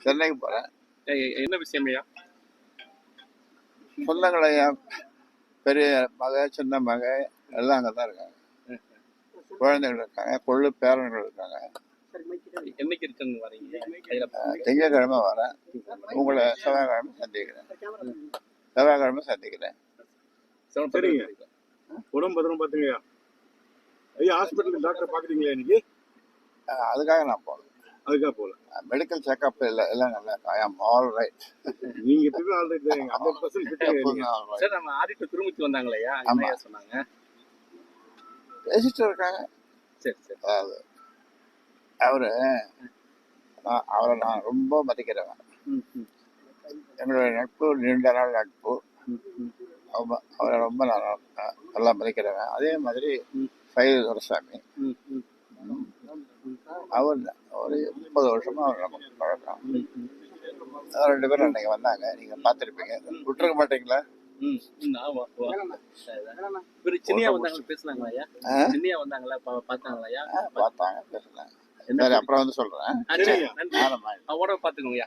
சென்னைக்கு போகிறேன். என்ன விஷயம் ஐயா? சொந்தங்களை பெரிய மக சின்ன மக எல்லாம் அங்கே தான் இருக்காங்க. குழந்தைகள் இருக்காங்க, கொள்ளு பேரன்கள் இருக்காங்க. என்னைக்கு ரிட்டர்ன் வரீங்க? திங்கட்கிழமை வரேன். உங்களை செவ்வாய்க்கிழமை சந்திக்கிறேன். சரிங்க, உடம்பு பத்திரம் பார்த்துங்கய்யா. ஐயா ஹாஸ்பிட்டல் டாக்டர் பார்க்குறீங்களா இன்னைக்கு? அதுக்காக நான் போகல. அதுக்காக போகல. மெடிக்கல் செக்அப் இல்லை, எல்லாம் நல்லா இருக்கா. ஐ ஆம் ஆல் ரைட். நீங்க எப்பவுமே ஆல் ரைட் தான். 100% ஃபிட். சார், நம்ம ஆடிட்டர் திருமூர்த்தி வந்தாங்களையா? என்ன சொன்னாங்க? பேசிட்டு இருக்காங்க. சரி சரி. அதாவது அவரை நான் ரொம்ப மதிக்கிறேன். என்னுடைய நட்பு நீண்ட நாள் நட்பு. அவரை ரொம்ப நல்லா மதிக்கிறேன். அதே மாதிரி சைது துரைசாமி, அவர் ஒரு 30 வருஷமா அவர் நமக்கு பழக்கம். 2 பேரும் அன்னைக்கு வந்தாங்க, நீங்க பார்த்துருப்பீங்க. விட்டுருக்க மாட்டீங்களா? பார்த்தாங்க, பேசுனாங்க. சரி, அப்புறம் வந்து சொல்றேன். பாத்துக்கோங்க.